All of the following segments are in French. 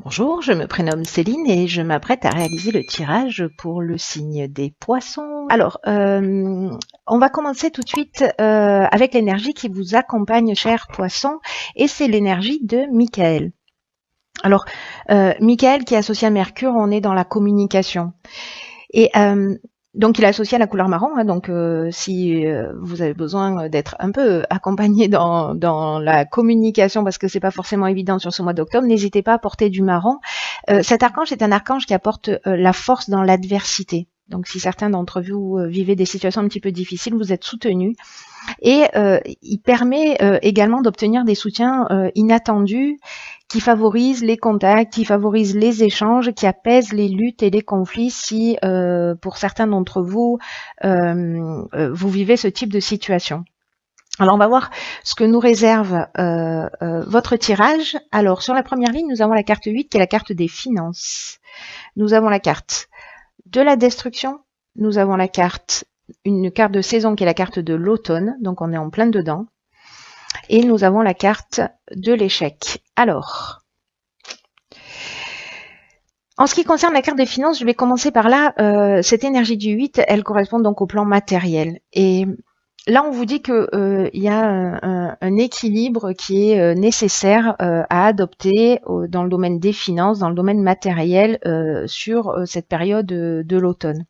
Bonjour, je me prénomme Céline et je m'apprête à réaliser le tirage pour le signe des poissons. Alors, on va commencer tout de suite avec l'énergie qui vous accompagne, chers poissons, et c'est l'énergie de Michael. Alors, Michael qui est associé à Mercure, on est dans la communication. Et donc, il est associé à la couleur marron. Hein, donc, si vous avez besoin d'être un peu accompagné dans la communication, parce que c'est pas forcément évident sur ce mois d'octobre, n'hésitez pas à porter du marron. Cet archange est un archange qui apporte la force dans l'adversité. Donc, si certains d'entre vous vivez des situations un petit peu difficiles, vous êtes soutenus. Et il permet également d'obtenir des soutiens inattendus qui favorisent les contacts, qui favorisent les échanges, qui apaisent les luttes et les conflits si, pour certains d'entre vous, vous vivez ce type de situation. Alors, on va voir ce que nous réserve votre tirage. Alors, sur la première ligne, nous avons la carte 8, qui est la carte des finances. Nous avons la carte de la destruction. Nous avons la carte, une carte de saison qui est la carte de l'automne. Donc, on est en plein dedans. Et nous avons la carte de l'échec. Alors, en ce qui concerne la carte des finances, je vais commencer par là. Cette énergie du 8, elle correspond donc au plan matériel. Et là, on vous dit qu'il y a un équilibre qui est nécessaire à adopter dans le domaine des finances, dans le domaine matériel, sur cette période de l'automne.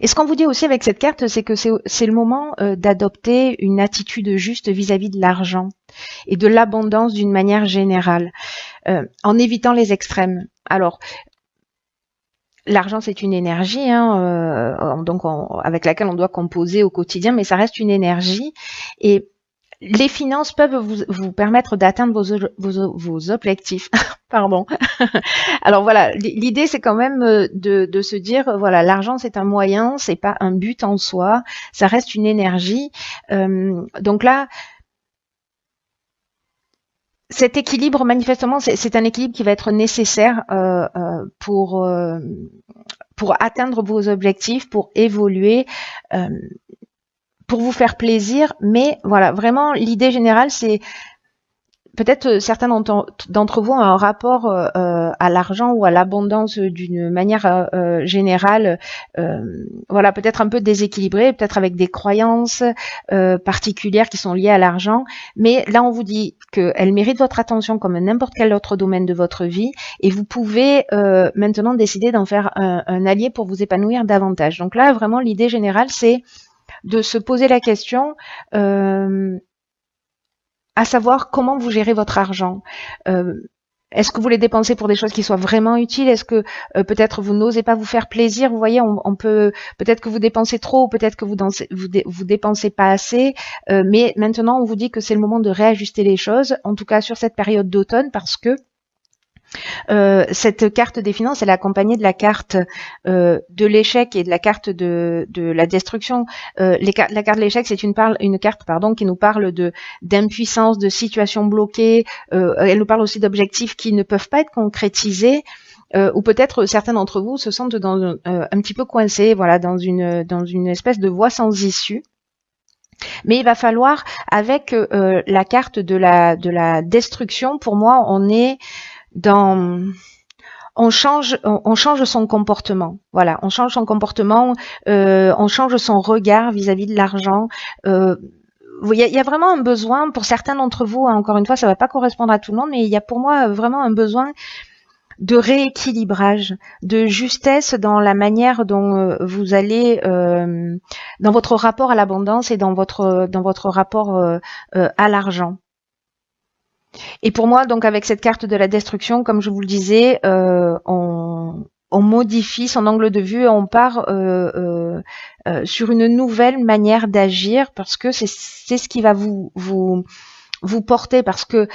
Et ce qu'on vous dit aussi avec cette carte, c'est que c'est le moment d'adopter une attitude juste vis-à-vis de l'argent et de l'abondance d'une manière générale, en évitant les extrêmes. Alors, l'argent, c'est une énergie, hein, donc avec laquelle on doit composer au quotidien, mais ça reste une énergie. Et les finances peuvent vous permettre d'atteindre vos objectifs. Pardon. Alors voilà, l'idée c'est quand même de se dire, voilà, l'argent c'est un moyen, c'est pas un but en soi, ça reste une énergie. Donc là, cet équilibre, manifestement, c'est un équilibre qui va être nécessaire pour atteindre vos objectifs, pour évoluer. Pour vous faire plaisir, mais voilà, vraiment l'idée générale, c'est peut-être certains d'entre vous ont un rapport à l'argent ou à l'abondance d'une manière générale, voilà, peut-être un peu déséquilibré, peut-être avec des croyances particulières qui sont liées à l'argent, mais là on vous dit qu'elle mérite votre attention comme n'importe quel autre domaine de votre vie, et vous pouvez maintenant décider d'en faire un allié pour vous épanouir davantage. Donc là, vraiment, l'idée générale, c'est de se poser la question à savoir comment vous gérez votre argent. Est-ce que vous les dépensez pour des choses qui soient vraiment utiles? Est-ce que peut-être vous n'osez pas vous faire plaisir? Vous voyez, on peut peut-être que vous dépensez trop, ou peut-être que vous dépensez pas assez. Mais maintenant, on vous dit que c'est le moment de réajuster les choses, en tout cas sur cette période d'automne, parce que cette carte des finances, elle est accompagnée de la carte de l'échec et de la carte de la destruction. La carte de l'échec, c'est une carte qui nous parle d'impuissance, de situations bloquées. Elle nous parle aussi d'objectifs qui ne peuvent pas être concrétisés. Ou peut-être certains d'entre vous se sentent un petit peu coincés, voilà, dans une espèce de voie sans issue. Mais il va falloir, avec la carte de la destruction, pour moi, on change son comportement. Voilà, on change son comportement, on change son regard vis-à-vis de l'argent. Il y a vraiment un besoin pour certains d'entre vous, hein, encore une fois, ça va pas correspondre à tout le monde, mais il y a pour moi vraiment un besoin de rééquilibrage, de justesse dans la manière dont vous allez dans votre rapport à l'abondance et dans votre rapport à l'argent. Et pour moi, donc avec cette carte de la destruction, comme je vous le disais, on modifie son angle de vue, on part sur une nouvelle manière d'agir, parce que c'est ce qui va vous porter, parce que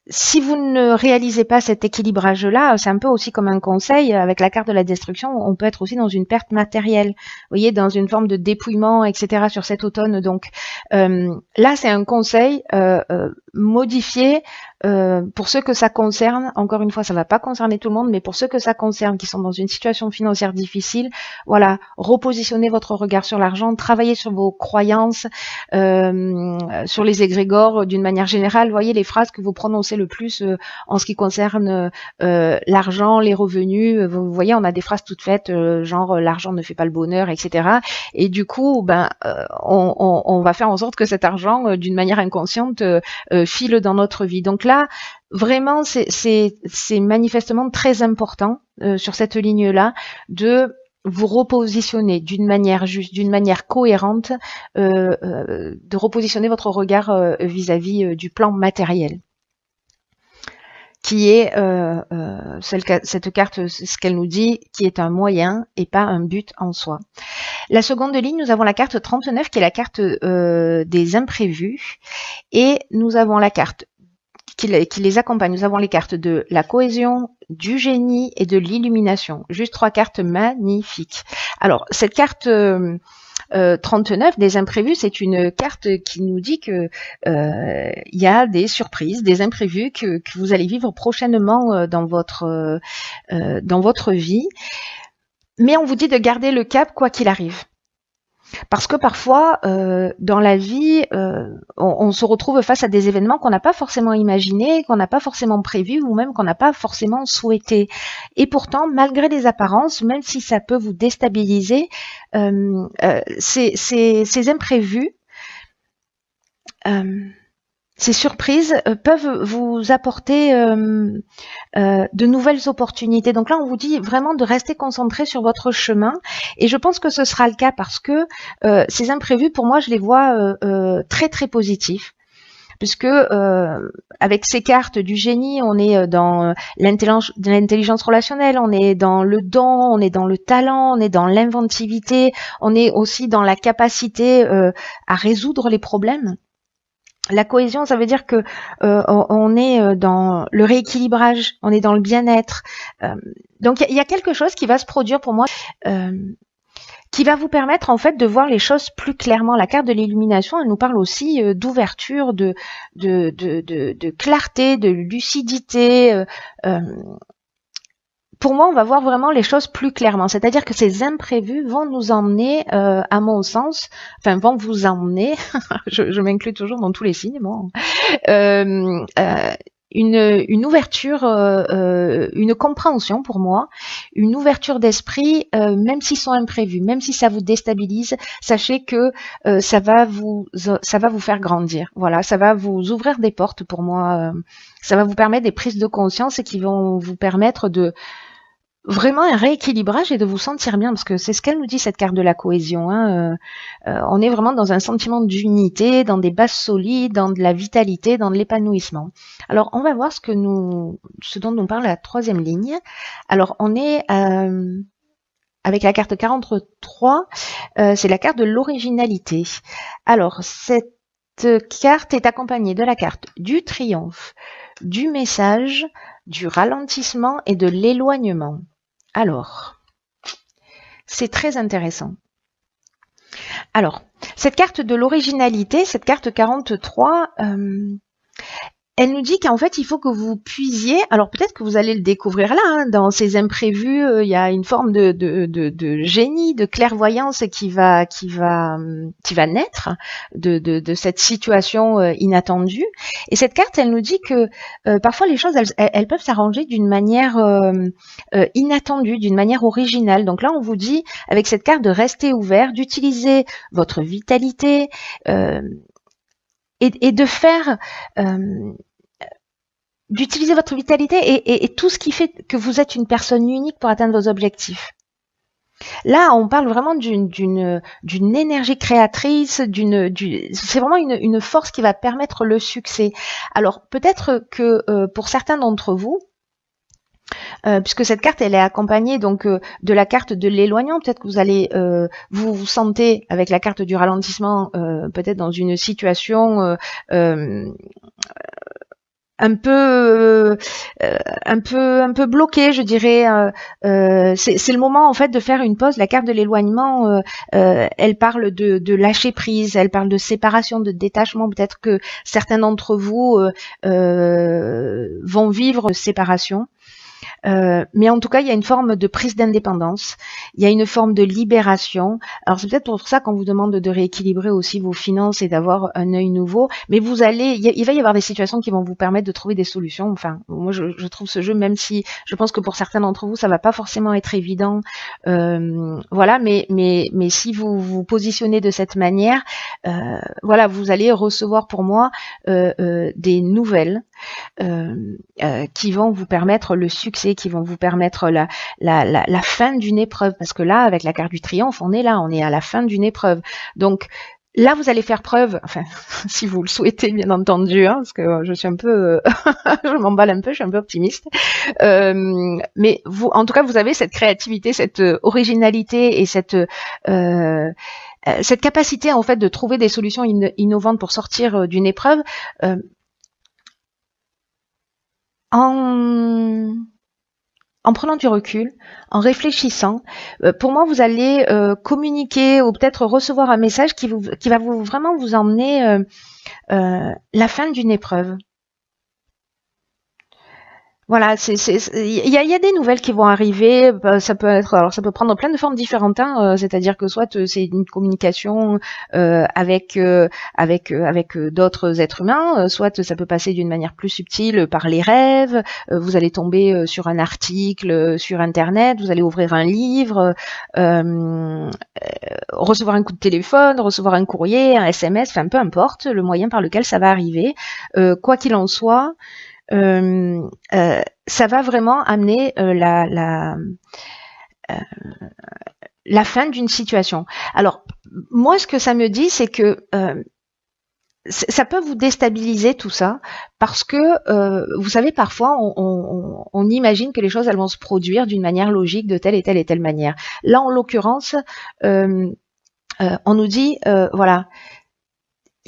si vous ne réalisez pas cet équilibrage-là, c'est un peu aussi comme un conseil, avec la carte de la destruction, on peut être aussi dans une perte matérielle, vous voyez, dans une forme de dépouillement, etc. sur cet automne. Donc là, c'est un conseil, modifier, pour ceux que ça concerne, encore une fois, ça va pas concerner tout le monde, mais pour ceux que ça concerne, qui sont dans une situation financière difficile, voilà, repositionnez votre regard sur l'argent, travaillez sur vos croyances, sur les égrégores d'une manière générale. Voyez les phrases que vous prononcez le plus en ce qui concerne l'argent, les revenus. Vous voyez, on a des phrases toutes faites, genre l'argent ne fait pas le bonheur, etc. Et du coup, on va faire en sorte que cet argent, d'une manière inconsciente, file dans notre vie. Donc là, vraiment, c'est manifestement très important sur cette ligne-là de vous repositionner d'une manière juste, d'une manière cohérente, de repositionner votre regard vis-à-vis du plan matériel, qui est cette carte, ce qu'elle nous dit, qui est un moyen et pas un but en soi. La seconde ligne, nous avons la carte 39 qui est la carte des imprévus, et nous avons la carte qui les accompagne. Nous avons les cartes de la cohésion, du génie et de l'illumination. Juste 3 cartes magnifiques. Alors, cette carte 39 des imprévus, c'est une carte qui nous dit que il y a des surprises, des imprévus que vous allez vivre prochainement dans votre vie. Mais on vous dit de garder le cap quoi qu'il arrive. Parce que parfois, dans la vie, on se retrouve face à des événements qu'on n'a pas forcément imaginés, qu'on n'a pas forcément prévus, ou même qu'on n'a pas forcément souhaité. Et pourtant, malgré les apparences, même si ça peut vous déstabiliser, ces imprévus, ces surprises peuvent vous apporter de nouvelles opportunités. Donc là, on vous dit vraiment de rester concentré sur votre chemin. Et je pense que ce sera le cas parce que ces imprévus, pour moi, je les vois très, très positifs. Puisque avec ces cartes du génie, on est dans l'intelligence relationnelle, on est dans le don, on est dans le talent, on est dans l'inventivité, on est aussi dans la capacité à résoudre les problèmes. La cohésion, ça veut dire que on est dans le rééquilibrage, on est dans le bien-être. Donc il y a quelque chose qui va se produire pour moi, qui va vous permettre en fait de voir les choses plus clairement. La carte de l'illumination, elle nous parle aussi d'ouverture, de clarté, de lucidité. Pour moi, on va voir vraiment les choses plus clairement. C'est-à-dire que ces imprévus vont nous emmener, à mon sens, enfin vont vous emmener, je m'inclus toujours dans tous les signes, bon, une ouverture, une compréhension pour moi, une ouverture d'esprit, même s'ils sont imprévus, même si ça vous déstabilise, sachez que ça va vous faire grandir. Voilà, ça va vous ouvrir des portes pour moi. Ça va vous permettre des prises de conscience et qui vont vous permettre de vraiment un rééquilibrage et de vous sentir bien, parce que c'est ce qu'elle nous dit, cette carte de la cohésion. Hein. On est vraiment dans un sentiment d'unité, dans des bases solides, dans de la vitalité, dans de l'épanouissement. Alors, on va voir ce dont nous parle la troisième ligne. Alors, on est avec la carte 43, c'est la carte de l'originalité. Alors, cette carte est accompagnée de la carte du triomphe, du message, du ralentissement et de l'éloignement. Alors, c'est très intéressant. Alors, cette carte de l'originalité, cette carte 43, elle nous dit qu'en fait, il faut que vous puisiez, alors peut-être que vous allez le découvrir là, hein, dans ces imprévus, il y a une forme de génie, de clairvoyance qui va naître de cette situation inattendue. Et cette carte, elle nous dit que parfois les choses, elles peuvent s'arranger d'une manière inattendue, d'une manière originale. Donc là, on vous dit, avec cette carte, de rester ouvert, d'utiliser votre vitalité, et de faire, d'utiliser votre vitalité et tout ce qui fait que vous êtes une personne unique pour atteindre vos objectifs. Là, on parle vraiment d'une énergie créatrice, c'est vraiment une force qui va permettre le succès. Alors, peut-être que pour certains d'entre vous, puisque cette carte elle est accompagnée donc de la carte de l'éloignement, peut-être que vous allez vous sentez avec la carte du ralentissement peut-être dans une situation un peu, un peu bloqué, je dirais. C'est le moment en fait de faire une pause. La carte de l'éloignement, elle parle de lâcher prise, elle parle de séparation, de détachement. Peut-être que certains d'entre vous vont vivre séparation. Mais en tout cas, il y a une forme de prise d'indépendance, il y a une forme de libération. Alors c'est peut-être pour ça qu'on vous demande de rééquilibrer aussi vos finances et d'avoir un œil nouveau. Mais vous allez, il va y avoir des situations qui vont vous permettre de trouver des solutions. Enfin, moi je trouve ce jeu, même si je pense que pour certains d'entre vous, ça va pas forcément être évident. Voilà, mais si vous vous positionnez de cette manière, voilà, vous allez recevoir pour moi des nouvelles qui vont vous permettre le succès, qui vont vous permettre la fin d'une épreuve. Parce que là, avec la carte du triomphe, on est à la fin d'une épreuve. Donc là, vous allez faire preuve, enfin, si vous le souhaitez, bien entendu, hein, parce que je suis un peu, je m'emballe un peu, je suis un peu optimiste. Mais vous, en tout cas, vous avez cette créativité, cette originalité et cette capacité en fait de trouver des solutions innovantes pour sortir d'une épreuve. En prenant du recul, en réfléchissant, pour moi, vous allez communiquer ou peut-être recevoir un message qui va vraiment vous emmener la fin d'une épreuve. Voilà, il y a des nouvelles qui vont arriver. Ça peut être, alors ça peut prendre plein de formes différentes. Hein, c'est-à-dire que soit c'est une communication avec d'autres êtres humains, soit ça peut passer d'une manière plus subtile par les rêves. Vous allez tomber sur un article sur Internet, vous allez ouvrir un livre, recevoir un coup de téléphone, recevoir un courrier, un SMS, enfin peu importe le moyen par lequel ça va arriver. Quoi qu'il en soit. Ça va vraiment amener la fin d'une situation. Alors, moi, ce que ça me dit, c'est que ça peut vous déstabiliser tout ça, parce que, vous savez, parfois, on imagine que les choses, elles vont se produire d'une manière logique, de telle et telle et telle manière. Là, en l'occurrence, on nous dit, voilà,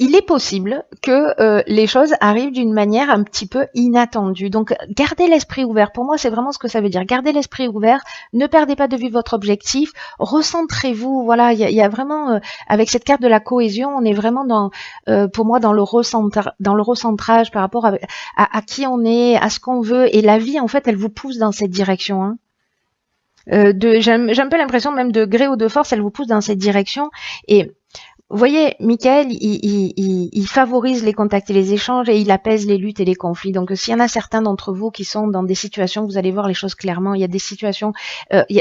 il est possible que les choses arrivent d'une manière un petit peu inattendue. Donc, gardez l'esprit ouvert. Pour moi, c'est vraiment ce que ça veut dire. Gardez l'esprit ouvert. Ne perdez pas de vue votre objectif. Recentrez-vous. Voilà, il y a vraiment, avec cette carte de la cohésion, on est vraiment pour moi, dans le recentrage par rapport à qui on est, à ce qu'on veut. Et la vie, en fait, elle vous pousse dans cette direction. Hein. J'ai un peu l'impression même de gré ou de force, elle vous pousse dans cette direction. Et vous voyez, Michael, il favorise les contacts et les échanges et il apaise les luttes et les conflits. Donc, s'il y en a certains d'entre vous qui sont dans des situations, vous allez voir les choses clairement. Il y a des situations, il y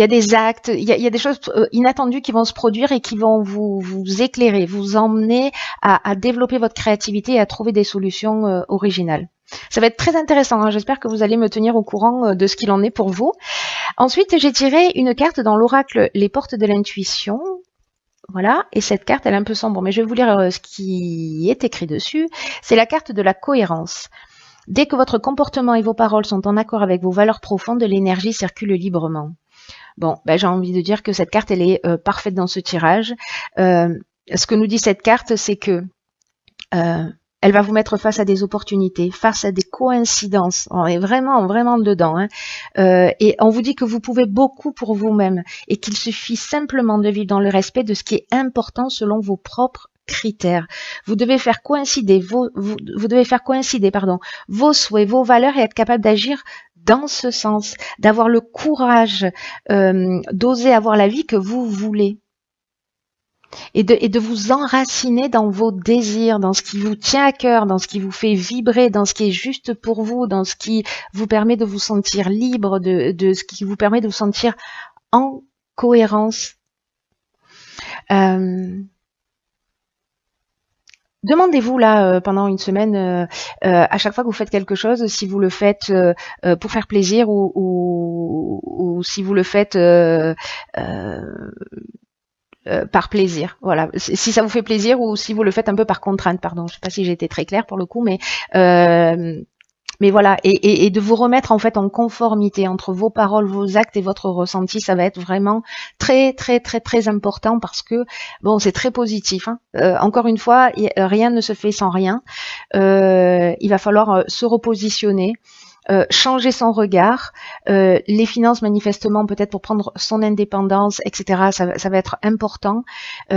a des actes, il y a des choses inattendues qui vont se produire et qui vont vous éclairer, vous emmener à développer votre créativité et à trouver des solutions originales. Ça va être très intéressant. Hein. J'espère que vous allez me tenir au courant de ce qu'il en est pour vous. Ensuite, j'ai tiré une carte dans l'oracle Les Portes de l'intuition. Voilà, et cette carte, elle est un peu sombre, mais je vais vous lire ce qui est écrit dessus. C'est la carte de la cohérence. Dès que votre comportement et vos paroles sont en accord avec vos valeurs profondes, l'énergie circule librement. Bon, ben, j'ai envie de dire que cette carte, elle est parfaite dans ce tirage. Ce que nous dit cette carte, c'est que elle va vous mettre face à des opportunités, face à des coïncidences. On est vraiment, vraiment dedans. Hein. Et on vous dit que vous pouvez beaucoup pour vous-même et qu'il suffit simplement de vivre dans le respect de ce qui est important selon vos propres critères. Vous devez faire coïncider vos souhaits, vos valeurs et être capable d'agir dans ce sens, d'avoir le courage d'oser avoir la vie que vous voulez. Et de vous enraciner dans vos désirs, dans ce qui vous tient à cœur, dans ce qui vous fait vibrer, dans ce qui est juste pour vous, dans ce qui vous permet de vous sentir libre, de ce qui vous permet de vous sentir en cohérence. Demandez-vous là pendant une semaine, à chaque fois que vous faites quelque chose, si vous le faites pour faire plaisir ou si vous le faites par plaisir, voilà. Si ça vous fait plaisir ou si vous le faites un peu par contrainte, pardon. Je sais pas si j'ai été très claire pour le coup, mais Mais voilà, et de vous remettre en fait en conformité entre vos paroles, vos actes et votre ressenti, ça va être vraiment très très très très important parce que bon, c'est très positif. Hein. Encore une fois, rien ne se fait sans rien. Il va falloir se repositionner. Changer son regard, les finances manifestement peut-être pour prendre son indépendance, etc. Ça va être important.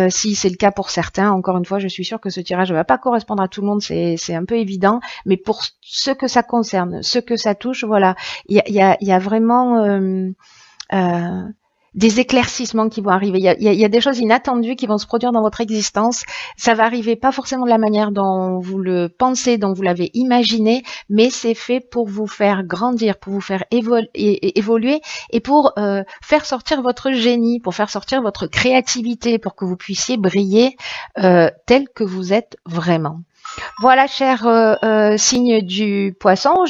Si c'est le cas pour certains, encore une fois, je suis sûre que ce tirage ne va pas correspondre à tout le monde, c'est un peu évident, mais pour ceux que ça concerne, ceux que ça touche, voilà, il y a vraiment des éclaircissements qui vont arriver. Il y a des choses inattendues qui vont se produire dans votre existence. Ça va arriver pas forcément de la manière dont vous le pensez, dont vous l'avez imaginé, mais c'est fait pour vous faire grandir, pour vous faire évoluer et pour faire sortir votre génie, pour faire sortir votre créativité, pour que vous puissiez briller tel que vous êtes vraiment. Voilà, cher signe du poisson,